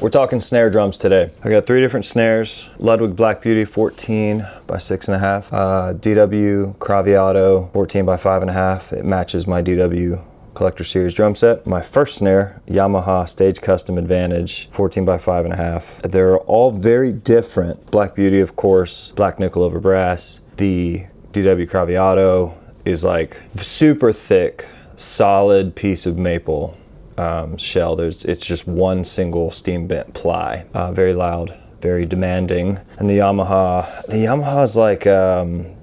We're talking snare drums today. I got 3 different snares. Ludwig Black Beauty 14 by 6.5. DW Craviotto 14 by 5.5. It matches my DW Collector Series drum set. My first snare, Yamaha Stage Custom Advantage 14 by 5.5. They're all very different. Black Beauty, of course, black nickel over brass. The DW Craviotto is like super thick, solid piece of maple shell. It's just one single steam bent ply. Very loud, very demanding. And the Yamaha is like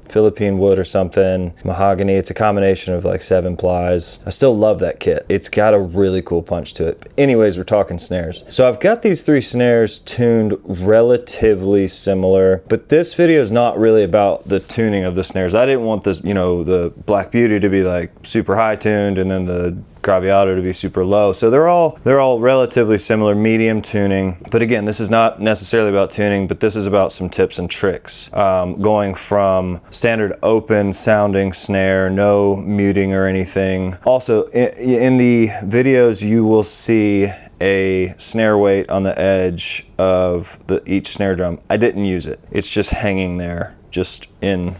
Philippine wood or something, mahogany. It's a combination of like 7 plies. I still love that kit. It's got a really cool punch to it. But anyways, we're talking snares. So I've got these 3 snares tuned relatively similar, but this video is not really about the tuning of the snares. I didn't want this, the Black Beauty to be like super high tuned and then the Craviotto to be super low. So they're all relatively similar, medium tuning. But again, this is not necessarily about tuning, but this is about some tips and tricks. Going from standard open sounding snare, no muting or anything. Also, in the videos, you will see a snare weight on the edge of each snare drum. I didn't use it. It's just hanging there, just in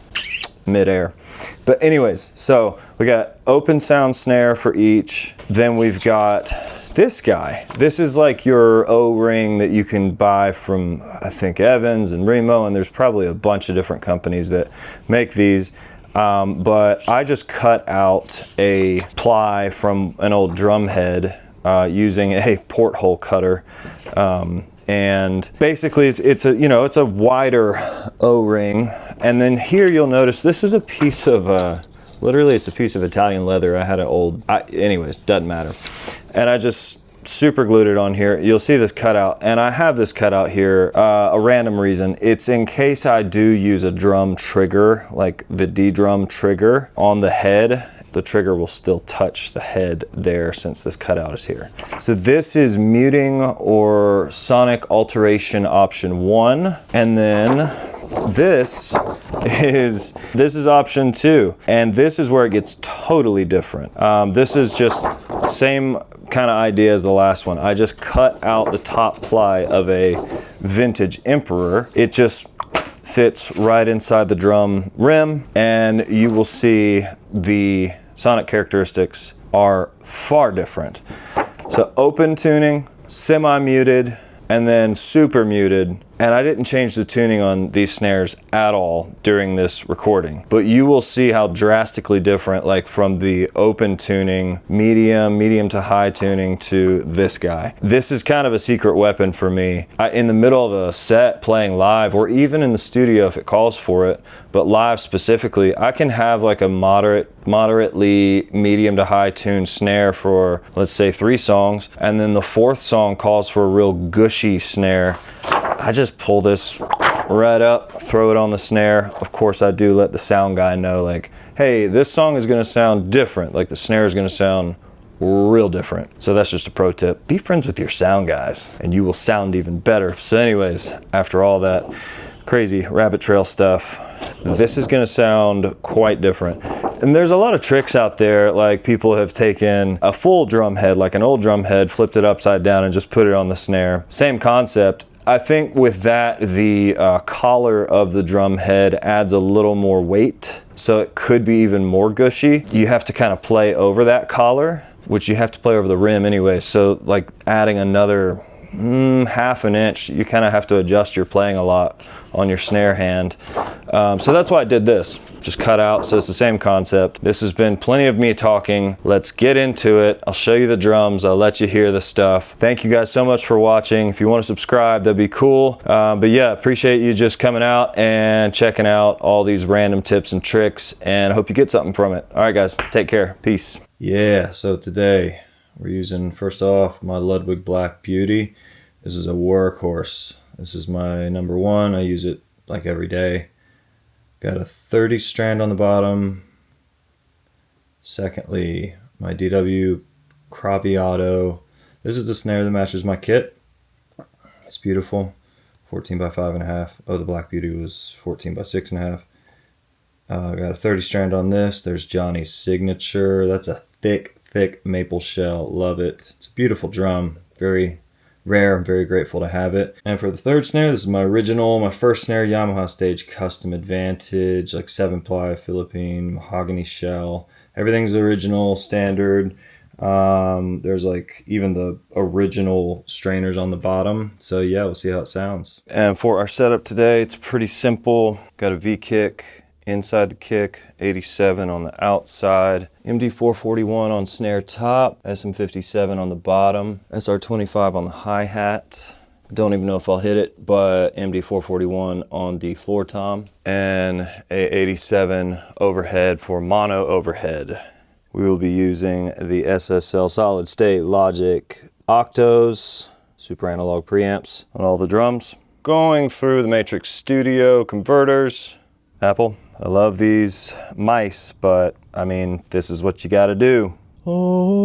midair. But anyways, so we got open sound snare for each. Then we've got this guy. This is like your O-ring that you can buy from, I think, Evans and Remo, and there's probably a bunch of different companies that make these. But I just cut out a ply from an old drum head using a porthole cutter. And basically it's a wider O-ring. And then here you'll notice this is a piece of, literally it's a piece of Italian leather. I had an old, anyways, doesn't matter. And I just super glued it on here. You'll see this cutout, and I have this cutout here, a random reason. It's in case I do use a drum trigger, like the D drum trigger on the head. The trigger will still touch the head there since this cutout is here. So this is muting or sonic alteration option 1. And then this is option 2. And this is where it gets totally different. This is just same kind of idea as the last one. I just cut out the top ply of a vintage Emperor. It just fits right inside the drum rim, and you will see the sonic characteristics are far different. So open tuning, semi-muted, and then super muted. And I didn't change the tuning on these snares at all during this recording. But you will see how drastically different, like from the open tuning, medium to high tuning to this guy. This is kind of a secret weapon for me. In the middle of a set playing live, or even in the studio if it calls for it, but live specifically, I can have like a moderately medium to high tuned snare for, let's say, 3 songs. And then the 4th song calls for a real gushy snare. I just pull this right up, throw it on the snare. Of course, I do let the sound guy know, like, hey, this song is gonna sound different. Like the snare is gonna sound real different. So that's just a pro tip. Be friends with your sound guys and you will sound even better. So anyways, after all that crazy rabbit trail stuff, this is gonna sound quite different. And there's a lot of tricks out there, like people have taken a full drum head, like an old drum head, flipped it upside down and just put it on the snare. Same concept. I think with that, the collar of the drum head adds a little more weight, so it could be even more gushy. You have to kind of play over that collar, which you have to play over the rim anyway, so like adding another half an inch, you kind of have to adjust your playing a lot on your snare hand. So that's why I did this. Just cut out, so it's the same concept. This has been plenty of me talking. Let's get into it. I'll show you the drums. I'll let you hear the stuff. Thank you guys so much for watching. If you want to subscribe, that'd be cool. But yeah, appreciate you just coming out and checking out all these random tips and tricks, and I hope you get something from it. All right, guys, take care. Peace. Yeah, so today we're using, first off, my Ludwig Black Beauty. This is a workhorse. This is my number 1. I use it like every day. Got a 30 strand on the bottom. Secondly, my DW Craviotto. This is the snare that matches my kit. It's beautiful. 14 by 5.5. Oh, the Black Beauty was 14 by 6.5. Got a 30 strand on this. There's Johnny's signature. That's a thick maple shell. Love it. It's a beautiful drum. Very rare. I'm very grateful to have it. And for the third snare, this is my first snare, Yamaha Stage Custom Advantage, like 7-ply Philippine mahogany shell. Everything's original, standard. There's like even the original strainers on the bottom. So yeah, we'll see how it sounds. And for our setup today, it's pretty simple. Got a V kick inside the kick, 87 on the outside, MD441 on snare top, SM57 on the bottom, SR25 on the hi-hat. Don't even know if I'll hit it, but MD441 on the floor tom, and A87 overhead for mono overhead. We will be using the SSL solid state Logic Octos, super analog preamps on all the drums. Going through the Matrix Studio converters. Apple, I love these mice, but I mean, this is what you gotta do. Oh.